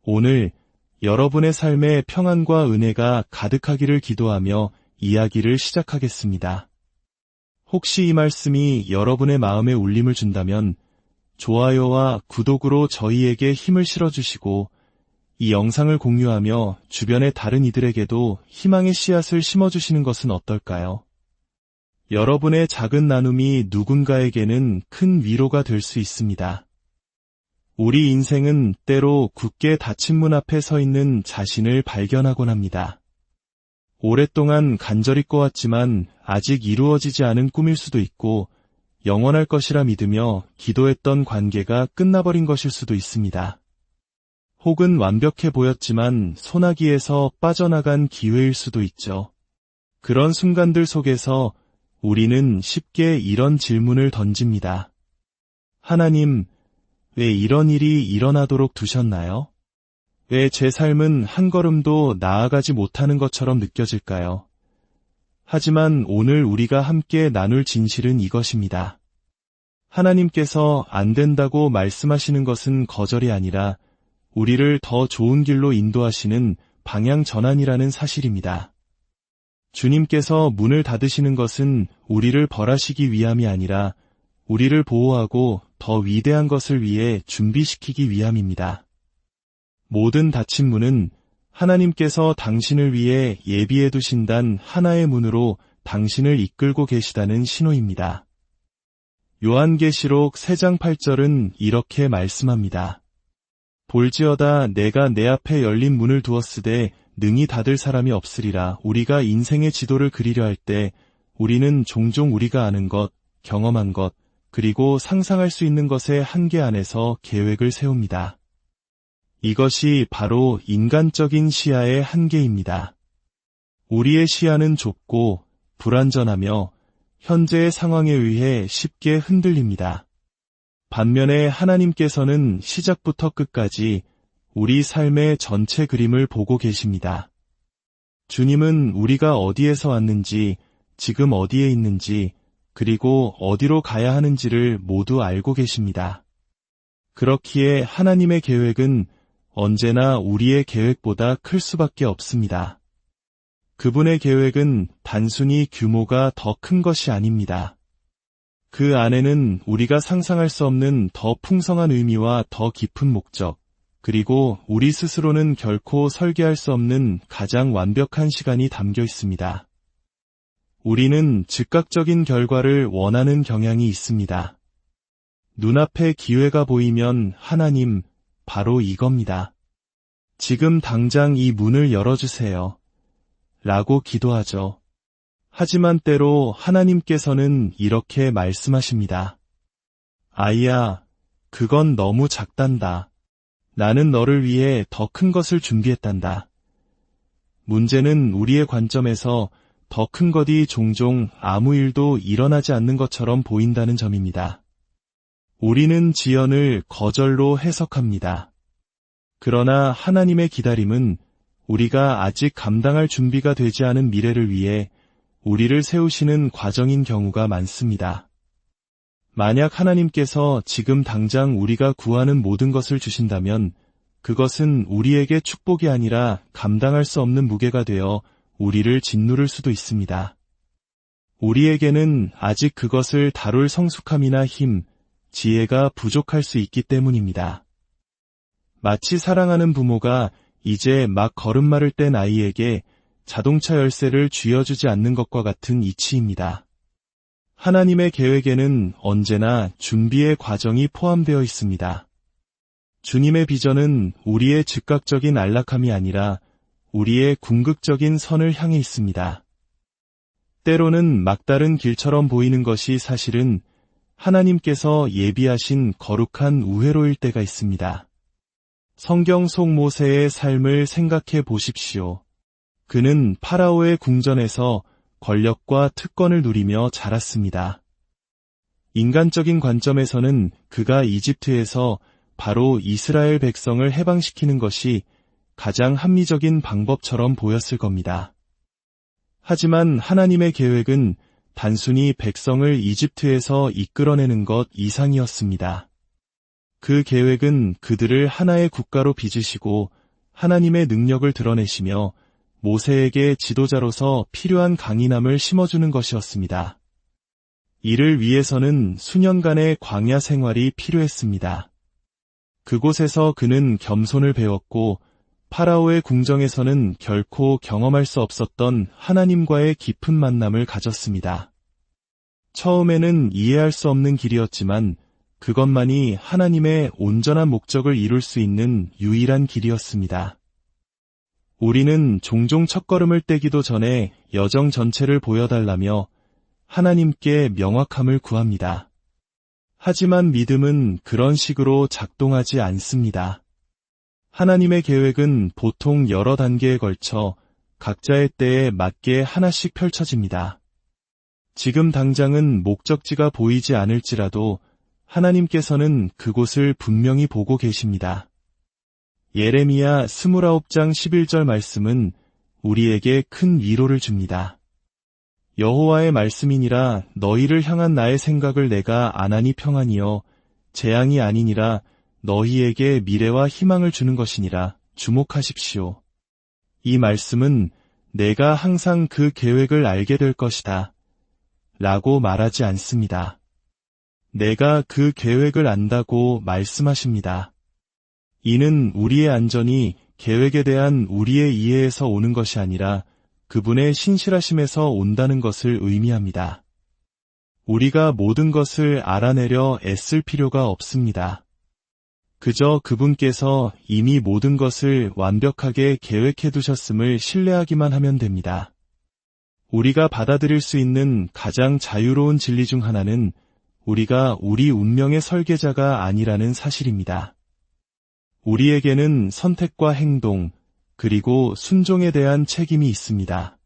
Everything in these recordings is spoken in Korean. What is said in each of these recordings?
오늘 여러분의 삶에 평안과 은혜가 가득하기를 기도하며 이야기를 시작하겠습니다. 혹시 이 말씀이 여러분의 마음에 울림을 준다면 좋아요와 구독으로 저희에게 힘을 실어주시고 이 영상을 공유하며 주변의 다른 이들에게도 희망의 씨앗을 심어주시는 것은 어떨까요? 여러분의 작은 나눔이 누군가에게는 큰 위로가 될 수 있습니다. 우리 인생은 때로 굳게 닫힌 문 앞에 서 있는 자신을 발견하곤 합니다. 오랫동안 간절히 꿔왔지만 아직 이루어지지 않은 꿈일 수도 있고 영원할 것이라 믿으며 기도했던 관계가 끝나버린 것일 수도 있습니다. 혹은 완벽해 보였지만 소나기에서 빠져나간 기회일 수도 있죠. 그런 순간들 속에서 우리는 쉽게 이런 질문을 던집니다. 하나님, 왜 이런 일이 일어나도록 두셨나요? 왜 제 삶은 한 걸음도 나아가지 못하는 것처럼 느껴질까요? 하지만 오늘 우리가 함께 나눌 진실은 이것입니다. 하나님께서 안 된다고 말씀하시는 것은 거절이 아니라 우리를 더 좋은 길로 인도하시는 방향 전환이라는 사실입니다. 주님께서 문을 닫으시는 것은 우리를 벌하시기 위함이 아니라 우리를 보호하고 더 위대한 것을 위해 준비시키기 위함입니다. 모든 닫힌 문은 하나님께서 당신을 위해 예비해 두신단 하나의 문으로 당신을 이끌고 계시다는 신호입니다. 요한계시록 3장 8절은 이렇게 말씀합니다. 볼지어다 내가 내 앞에 열린 문을 두었으되 능히 닫을 사람이 없으리라. 우리가 인생의 지도를 그리려 할 때 우리는 종종 우리가 아는 것, 경험한 것, 그리고 상상할 수 있는 것의 한계 안에서 계획을 세웁니다. 이것이 바로 인간적인 시야의 한계입니다. 우리의 시야는 좁고 불완전하며 현재의 상황에 의해 쉽게 흔들립니다. 반면에 하나님께서는 시작부터 끝까지 우리 삶의 전체 그림을 보고 계십니다. 주님은 우리가 어디에서 왔는지, 지금 어디에 있는지, 그리고 어디로 가야 하는지를 모두 알고 계십니다. 그렇기에 하나님의 계획은 언제나 우리의 계획보다 클 수밖에 없습니다. 그분의 계획은 단순히 규모가 더 큰 것이 아닙니다. 그 안에는 우리가 상상할 수 없는 더 풍성한 의미와 더 깊은 목적, 그리고 우리 스스로는 결코 설계할 수 없는 가장 완벽한 시간이 담겨 있습니다. 우리는 즉각적인 결과를 원하는 경향이 있습니다. 눈앞에 기회가 보이면 하나님, 바로 이겁니다. 지금 당장 이 문을 열어주세요. 라고 기도하죠. 하지만 때로 하나님께서는 이렇게 말씀하십니다. 아이야, 그건 너무 작단다. 나는 너를 위해 더 큰 것을 준비했단다. 문제는 우리의 관점에서 더 큰 것이 종종 아무 일도 일어나지 않는 것처럼 보인다는 점입니다. 우리는 지연을 거절로 해석합니다. 그러나 하나님의 기다림은 우리가 아직 감당할 준비가 되지 않은 미래를 위해 우리를 세우시는 과정인 경우가 많습니다. 만약 하나님께서 지금 당장 우리가 구하는 모든 것을 주신다면 그것은 우리에게 축복이 아니라 감당할 수 없는 무게가 되어 우리를 짓누를 수도 있습니다. 우리에게는 아직 그것을 다룰 성숙함이나 힘, 지혜가 부족할 수 있기 때문입니다. 마치 사랑하는 부모가 이제 막 걸음마를 뗀 아이에게 자동차 열쇠를 쥐어주지 않는 것과 같은 이치입니다. 하나님의 계획에는 언제나 준비의 과정이 포함되어 있습니다. 주님의 비전은 우리의 즉각적인 안락함이 아니라 우리의 궁극적인 선을 향해 있습니다. 때로는 막다른 길처럼 보이는 것이 사실은 하나님께서 예비하신 거룩한 우회로일 때가 있습니다. 성경 속 모세의 삶을 생각해 보십시오. 그는 파라오의 궁전에서 권력과 특권을 누리며 자랐습니다. 인간적인 관점에서는 그가 이집트에서 바로 이스라엘 백성을 해방시키는 것이 가장 합리적인 방법처럼 보였을 겁니다. 하지만 하나님의 계획은 단순히 백성을 이집트에서 이끌어내는 것 이상이었습니다. 그 계획은 그들을 하나의 국가로 빚으시고 하나님의 능력을 드러내시며 모세에게 지도자로서 필요한 강인함을 심어주는 것이었습니다. 이를 위해서는 수년간의 광야 생활이 필요했습니다. 그곳에서 그는 겸손을 배웠고 파라오의 궁정에서는 결코 경험할 수 없었던 하나님과의 깊은 만남을 가졌습니다. 처음에는 이해할 수 없는 길이었지만 그것만이 하나님의 온전한 목적을 이룰 수 있는 유일한 길이었습니다. 우리는 종종 첫걸음을 떼기도 전에 여정 전체를 보여달라며 하나님께 명확함을 구합니다. 하지만 믿음은 그런 식으로 작동하지 않습니다. 하나님의 계획은 보통 여러 단계에 걸쳐 각자의 때에 맞게 하나씩 펼쳐집니다. 지금 당장은 목적지가 보이지 않을지라도 하나님께서는 그곳을 분명히 보고 계십니다. 예레미야 29장 11절 말씀은 우리에게 큰 위로를 줍니다. 여호와의 말씀이니라 너희를 향한 나의 생각을 내가 안하니 평안이요 재앙이 아니니라 너희에게 미래와 희망을 주는 것이니라 주목하십시오. 이 말씀은 내가 항상 그 계획을 알게 될 것이다 라고 말하지 않습니다. 내가 그 계획을 안다고 말씀하십니다. 이는 우리의 안전이 계획에 대한 우리의 이해에서 오는 것이 아니라 그분의 신실하심에서 온다는 것을 의미합니다. 우리가 모든 것을 알아내려 애쓸 필요가 없습니다. 그저 그분께서 이미 모든 것을 완벽하게 계획해 두셨음을 신뢰하기만 하면 됩니다. 우리가 받아들일 수 있는 가장 자유로운 진리 중 하나는 우리가 우리 운명의 설계자가 아니라는 사실입니다. 우리에게는 선택과 행동, 그리고 순종에 대한 책임이 있습니다.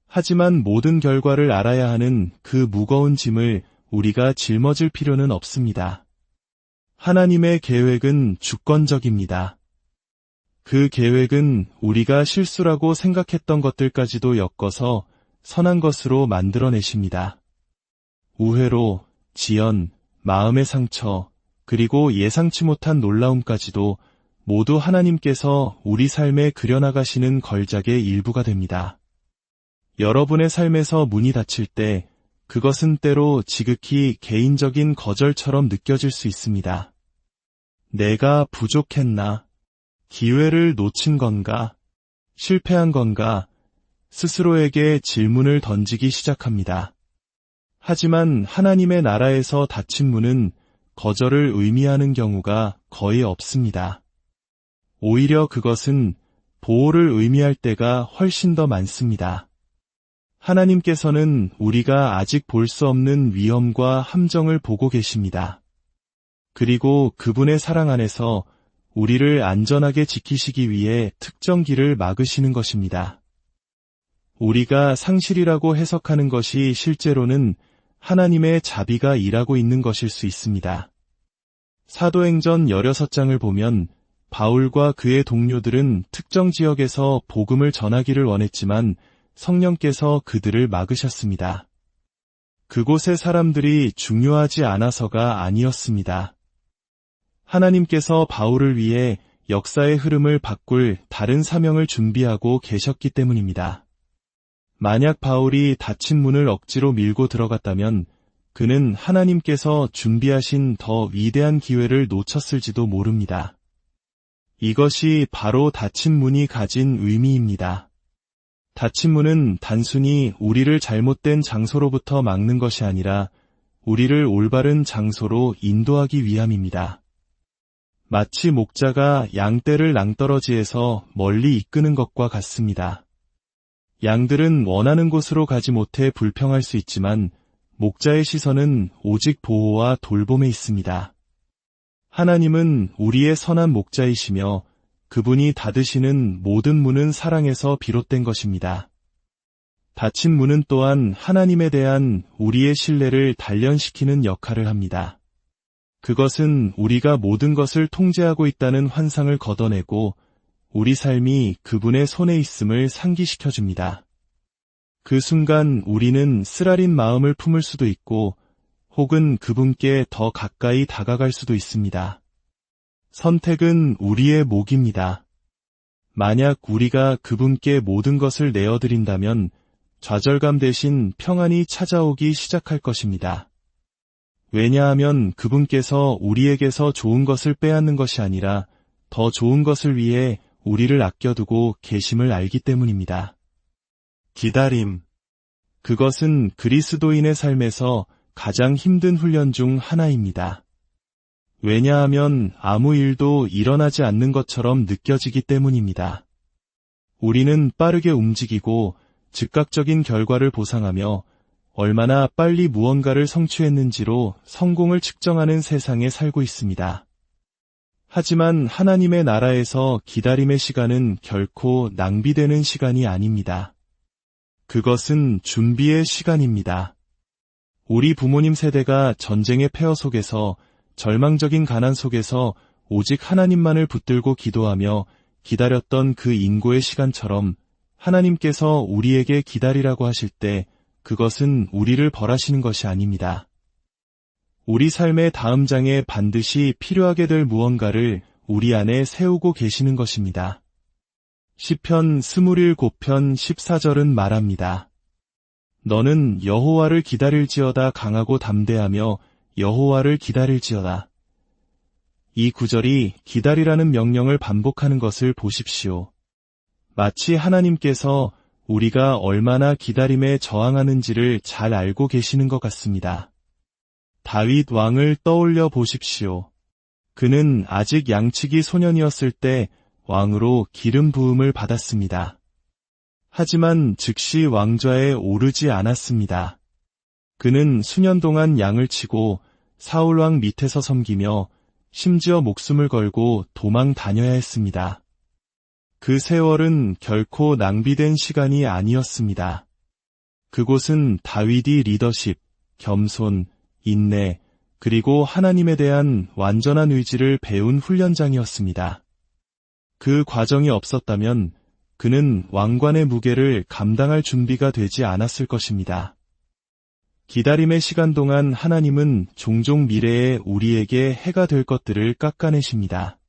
하지만 모든 결과를 알아야 하는 그 무거운 짐을 우리가 짊어질 필요는 없습니다. 하나님의 계획은 주권적입니다. 그 계획은 우리가 실수라고 생각했던 것들까지도 엮어서 선한 것으로 만들어내십니다. 우회로, 지연, 마음의 상처, 그리고 예상치 못한 놀라움까지도 모두 하나님께서 우리 삶에 그려나가시는 걸작의 일부가 됩니다. 여러분의 삶에서 문이 닫힐 때 그것은 때로 지극히 개인적인 거절처럼 느껴질 수 있습니다. 내가 부족했나? 기회를 놓친 건가? 실패한 건가? 스스로에게 질문을 던지기 시작합니다. 하지만 하나님의 나라에서 닫힌 문은 거절을 의미하는 경우가 거의 없습니다. 오히려 그것은 보호를 의미할 때가 훨씬 더 많습니다. 하나님께서는 우리가 아직 볼 수 없는 위험과 함정을 보고 계십니다. 그리고 그분의 사랑 안에서 우리를 안전하게 지키시기 위해 특정 길을 막으시는 것입니다. 우리가 상실이라고 해석하는 것이 실제로는 하나님의 자비가 일하고 있는 것일 수 있습니다. 사도행전 16장을 보면 바울과 그의 동료들은 특정 지역에서 복음을 전하기를 원했지만 성령께서 그들을 막으셨습니다. 그곳의 사람들이 중요하지 않아서가 아니었습니다. 하나님께서 바울을 위해 역사의 흐름을 바꿀 다른 사명을 준비하고 계셨기 때문입니다. 만약 바울이 닫힌 문을 억지로 밀고 들어갔다면 그는 하나님께서 준비하신 더 위대한 기회를 놓쳤을지도 모릅니다. 이것이 바로 닫힌 문이 가진 의미입니다. 닫힌 문은 단순히 우리를 잘못된 장소로부터 막는 것이 아니라 우리를 올바른 장소로 인도하기 위함입니다. 마치 목자가 양떼를 낭떠러지에서 멀리 이끄는 것과 같습니다. 양들은 원하는 곳으로 가지 못해 불평할 수 있지만 목자의 시선은 오직 보호와 돌봄에 있습니다. 하나님은 우리의 선한 목자이시며 그분이 닫으시는 모든 문은 사랑에서 비롯된 것입니다. 닫힌 문은 또한 하나님에 대한 우리의 신뢰를 단련시키는 역할을 합니다. 그것은 우리가 모든 것을 통제하고 있다는 환상을 걷어내고 우리 삶이 그분의 손에 있음을 상기시켜줍니다. 그 순간 우리는 쓰라린 마음을 품을 수도 있고 혹은 그분께 더 가까이 다가갈 수도 있습니다. 선택은 우리의 몫입니다. 만약 우리가 그분께 모든 것을 내어드린다면 좌절감 대신 평안이 찾아오기 시작할 것입니다. 왜냐하면 그분께서 우리에게서 좋은 것을 빼앗는 것이 아니라 더 좋은 것을 위해 우리를 아껴두고 계심을 알기 때문입니다. 기다림. 그것은 그리스도인의 삶에서 가장 힘든 훈련 중 하나입니다. 왜냐하면 아무 일도 일어나지 않는 것처럼 느껴지기 때문입니다. 우리는 빠르게 움직이고 즉각적인 결과를 보상하며 얼마나 빨리 무언가를 성취했는지로 성공을 측정하는 세상에 살고 있습니다. 하지만 하나님의 나라에서 기다림의 시간은 결코 낭비되는 시간이 아닙니다. 그것은 준비의 시간입니다. 우리 부모님 세대가 전쟁의 폐허 속에서 절망적인 가난 속에서 오직 하나님만을 붙들고 기도하며 기다렸던 그 인고의 시간처럼 하나님께서 우리에게 기다리라고 하실 때 그것은 우리를 벌하시는 것이 아닙니다. 우리 삶의 다음 장에 반드시 필요하게 될 무언가를 우리 안에 세우고 계시는 것입니다. 시편 27편 14절은 말합니다. 너는 여호와를 기다릴지어다 강하고 담대하며 여호와를 기다릴지어다. 이 구절이 기다리라는 명령을 반복하는 것을 보십시오. 마치 하나님께서 우리가 얼마나 기다림에 저항하는지를 잘 알고 계시는 것 같습니다. 다윗 왕을 떠올려 보십시오. 그는 아직 양치기 소년이었을 때 왕으로 기름 부음을 받았습니다. 하지만 즉시 왕좌에 오르지 않았습니다. 그는 수년 동안 양을 치고 사울왕 밑에서 섬기며 심지어 목숨을 걸고 도망 다녀야 했습니다. 그 세월은 결코 낭비된 시간이 아니었습니다. 그곳은 다윗이 리더십, 겸손, 인내, 그리고 하나님에 대한 완전한 의지를 배운 훈련장이었습니다. 그 과정이 없었다면 그는 왕관의 무게를 감당할 준비가 되지 않았을 것입니다. 기다림의 시간 동안 하나님은 종종 미래에 우리에게 해가 될 것들을 깎아내십니다.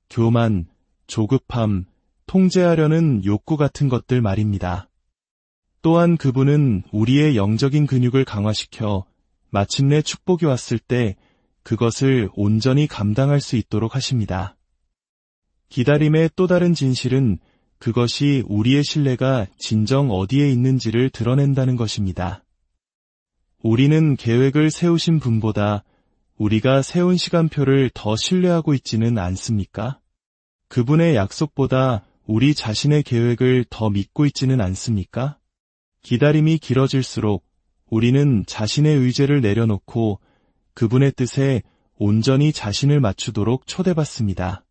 교만, 조급함, 통제하려는 욕구 같은 것들 말입니다. 또한 그분은 우리의 영적인 근육을 강화시켜 마침내 축복이 왔을 때 그것을 온전히 감당할 수 있도록 하십니다. 기다림의 또 다른 진실은 그것이 우리의 신뢰가 진정 어디에 있는지를 드러낸다는 것입니다. 우리는 계획을 세우신 분보다 우리가 세운 시간표를 더 신뢰하고 있지는 않습니까? 그분의 약속보다 우리 자신의 계획을 더 믿고 있지는 않습니까? 기다림이 길어질수록 우리는 자신의 의지를 내려놓고 그분의 뜻에 온전히 자신을 맞추도록 초대받습니다.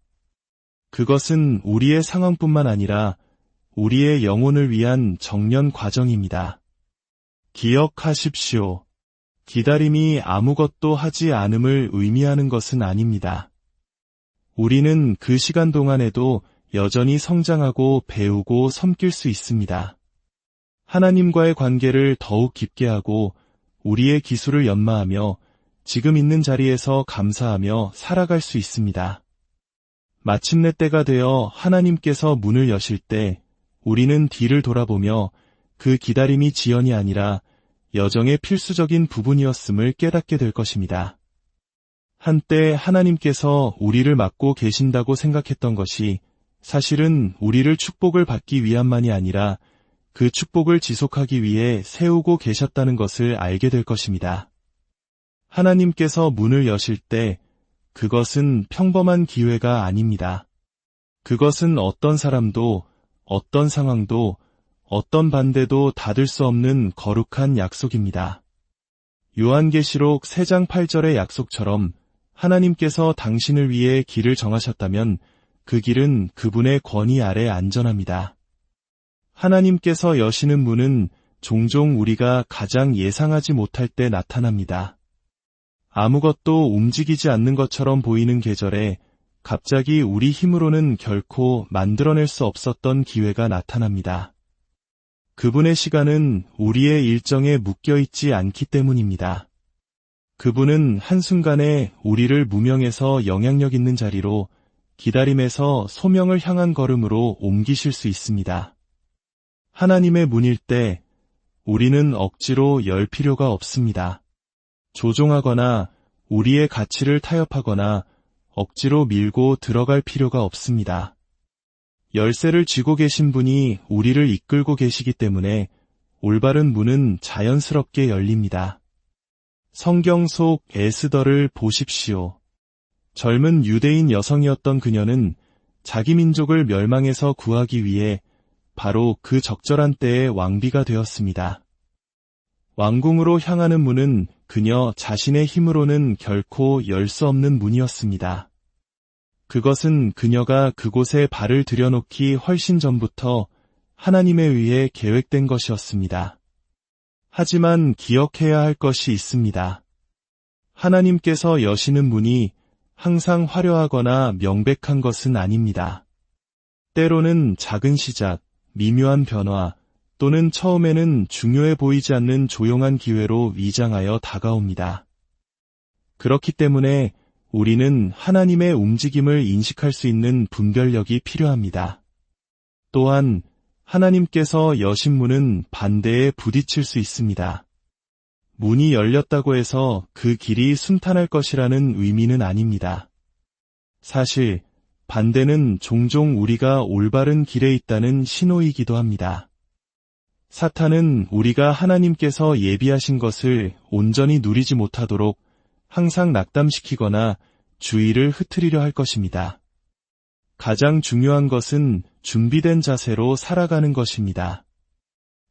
그것은 우리의 상황뿐만 아니라 우리의 영혼을 위한 정년 과정입니다. 기억하십시오. 기다림이 아무것도 하지 않음을 의미하는 것은 아닙니다. 우리는 그 시간 동안에도 여전히 성장하고 배우고 섬길 수 있습니다. 하나님과의 관계를 더욱 깊게 하고 우리의 기술을 연마하며 지금 있는 자리에서 감사하며 살아갈 수 있습니다. 마침내 때가 되어 하나님께서 문을 여실 때 우리는 뒤를 돌아보며 그 기다림이 지연이 아니라 여정의 필수적인 부분이었음을 깨닫게 될 것입니다. 한때 하나님께서 우리를 맡고 계신다고 생각했던 것이 사실은 우리를 축복을 받기 위함만이 아니라 그 축복을 지속하기 위해 세우고 계셨다는 것을 알게 될 것입니다. 하나님께서 문을 여실 때 그것은 평범한 기회가 아닙니다. 그것은 어떤 사람도, 어떤 상황도, 어떤 반대도 닫을 수 없는 거룩한 약속입니다. 요한계시록 3장 8절의 약속처럼 하나님께서 당신을 위해 길을 정하셨다면 그 길은 그분의 권위 아래 안전합니다. 하나님께서 여시는 문은 종종 우리가 가장 예상하지 못할 때 나타납니다. 아무것도 움직이지 않는 것처럼 보이는 계절에 갑자기 우리 힘으로는 결코 만들어낼 수 없었던 기회가 나타납니다. 그분의 시간은 우리의 일정에 묶여있지 않기 때문입니다. 그분은 한순간에 우리를 무명에서 영향력 있는 자리로, 기다림에서 소명을 향한 걸음으로 옮기실 수 있습니다. 하나님의 문일 때 우리는 억지로 열 필요가 없습니다. 조종하거나 우리의 가치를 타협하거나 억지로 밀고 들어갈 필요가 없습니다. 열쇠를 쥐고 계신 분이 우리를 이끌고 계시기 때문에 올바른 문은 자연스럽게 열립니다. 성경 속 에스더를 보십시오. 젊은 유대인 여성이었던 그녀는 자기 민족을 멸망에서 구하기 위해 바로 그 적절한 때에 왕비가 되었습니다. 왕궁으로 향하는 문은 그녀 자신의 힘으로는 결코 열 수 없는 문이었습니다. 그것은 그녀가 그곳에 발을 들여놓기 훨씬 전부터 하나님에 의해 계획된 것이었습니다. 하지만 기억해야 할 것이 있습니다. 하나님께서 여시는 문이 항상 화려하거나 명백한 것은 아닙니다. 때로는 작은 시작, 미묘한 변화, 또는 처음에는 중요해 보이지 않는 조용한 기회로 위장하여 다가옵니다. 그렇기 때문에 우리는 하나님의 움직임을 인식할 수 있는 분별력이 필요합니다. 또한 하나님께서 여신 문은 반대에 부딪힐 수 있습니다. 문이 열렸다고 해서 그 길이 순탄할 것이라는 의미는 아닙니다. 사실 반대는 종종 우리가 올바른 길에 있다는 신호이기도 합니다. 사탄은 우리가 하나님께서 예비하신 것을 온전히 누리지 못하도록 항상 낙담시키거나 주의를 흐트리려 할 것입니다. 가장 중요한 것은 준비된 자세로 살아가는 것입니다.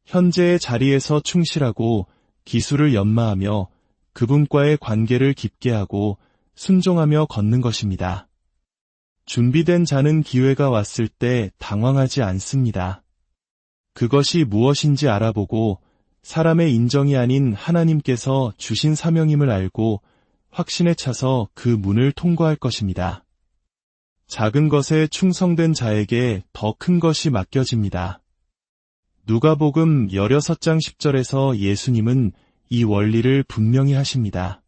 현재의 자리에서 충실하고 기술을 연마하며 그분과의 관계를 깊게 하고 순종하며 걷는 것입니다. 준비된 자는 기회가 왔을 때 당황하지 않습니다. 그것이 무엇인지 알아보고 사람의 인정이 아닌 하나님께서 주신 사명임을 알고 확신에 차서 그 문을 통과할 것입니다. 작은 것에 충성된 자에게 더 큰 것이 맡겨집니다. 누가복음 16장 10절에서 예수님은 이 원리를 분명히 하십니다.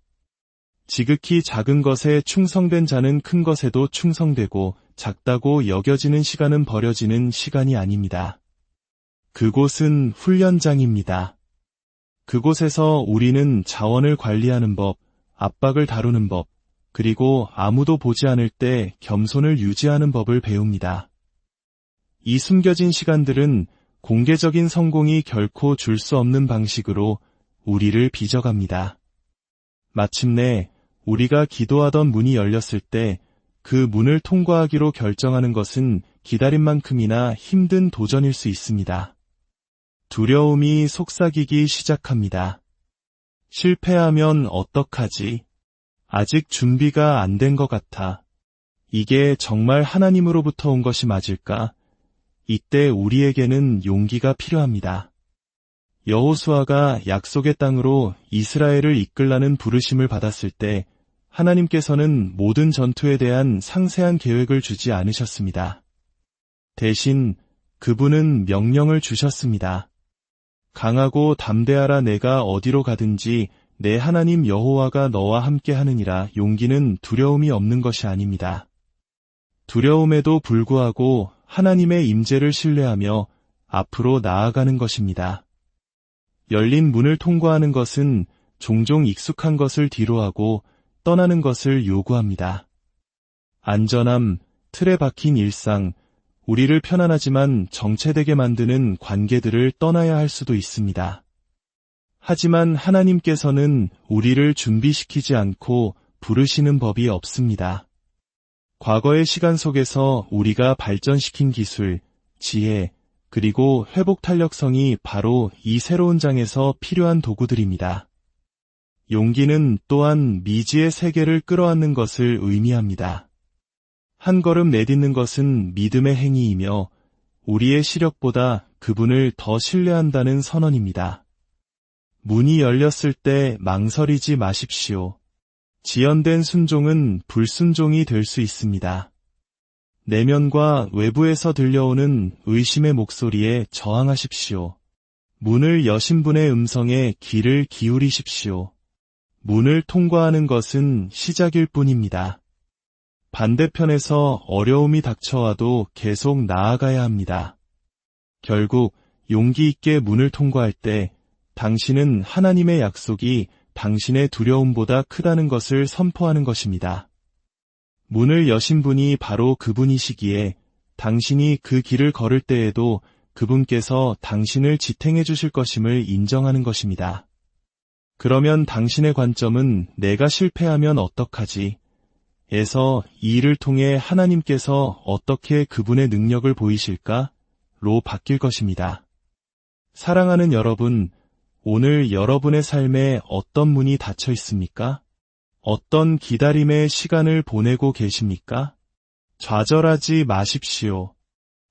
지극히 작은 것에 충성된 자는 큰 것에도 충성되고 작다고 여겨지는 시간은 버려지는 시간이 아닙니다. 그곳은 훈련장입니다. 그곳에서 우리는 자원을 관리하는 법, 압박을 다루는 법, 그리고 아무도 보지 않을 때 겸손을 유지하는 법을 배웁니다. 이 숨겨진 시간들은 공개적인 성공이 결코 줄 수 없는 방식으로 우리를 빚어갑니다. 마침내 우리가 기도하던 문이 열렸을 때 그 문을 통과하기로 결정하는 것은 기다림만큼이나 힘든 도전일 수 있습니다. 두려움이 속삭이기 시작합니다. 실패하면 어떡하지? 아직 준비가 안 된 것 같아. 이게 정말 하나님으로부터 온 것이 맞을까? 이때 우리에게는 용기가 필요합니다. 여호수아가 약속의 땅으로 이스라엘을 이끌라는 부르심을 받았을 때 하나님께서는 모든 전투에 대한 상세한 계획을 주지 않으셨습니다. 대신 그분은 명령을 주셨습니다. 강하고 담대하라. 내가 어디로 가든지 내 하나님 여호와가 너와 함께 하느니라. 용기는 두려움이 없는 것이 아닙니다. 두려움에도 불구하고 하나님의 임재를 신뢰하며 앞으로 나아가는 것입니다. 열린 문을 통과하는 것은 종종 익숙한 것을 뒤로하고 떠나는 것을 요구합니다. 안전함, 틀에 박힌 일상, 우리를 편안하지만 정체되게 만드는 관계들을 떠나야 할 수도 있습니다. 하지만 하나님께서는 우리를 준비시키지 않고 부르시는 법이 없습니다. 과거의 시간 속에서 우리가 발전시킨 기술, 지혜, 그리고 회복 탄력성이 바로 이 새로운 장에서 필요한 도구들입니다. 용기는 또한 미지의 세계를 끌어안는 것을 의미합니다. 한 걸음 내딛는 것은 믿음의 행위이며 우리의 시력보다 그분을 더 신뢰한다는 선언입니다. 문이 열렸을 때 망설이지 마십시오. 지연된 순종은 불순종이 될 수 있습니다. 내면과 외부에서 들려오는 의심의 목소리에 저항하십시오. 문을 여신 분의 음성에 귀를 기울이십시오. 문을 통과하는 것은 시작일 뿐입니다. 반대편에서 어려움이 닥쳐와도 계속 나아가야 합니다. 결국 용기 있게 문을 통과할 때 당신은 하나님의 약속이 당신의 두려움보다 크다는 것을 선포하는 것입니다. 문을 여신 분이 바로 그분이시기에 당신이 그 길을 걸을 때에도 그분께서 당신을 지탱해 주실 것임을 인정하는 것입니다. 그러면 당신의 관점은 내가 실패하면 어떡하지? 에서 이 일을 통해 하나님께서 어떻게 그분의 능력을 보이실까? 로 바뀔 것입니다. 사랑하는 여러분, 오늘 여러분의 삶에 어떤 문이 닫혀 있습니까? 어떤 기다림의 시간을 보내고 계십니까? 좌절하지 마십시오.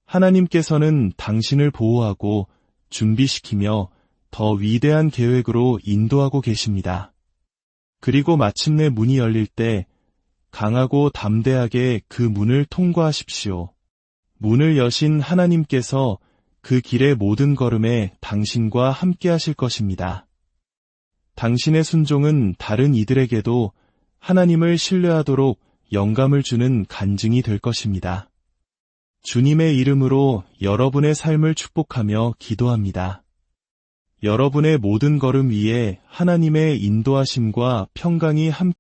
하나님께서는 당신을 보호하고 준비시키며 더 위대한 계획으로 인도하고 계십니다. 그리고 마침내 문이 열릴 때 강하고 담대하게 그 문을 통과하십시오. 문을 여신 하나님께서 그 길의 모든 걸음에 당신과 함께 하실 것입니다. 당신의 순종은 다른 이들에게도 하나님을 신뢰하도록 영감을 주는 간증이 될 것입니다. 주님의 이름으로 여러분의 삶을 축복하며 기도합니다. 여러분의 모든 걸음 위에 하나님의 인도하심과 평강이 함께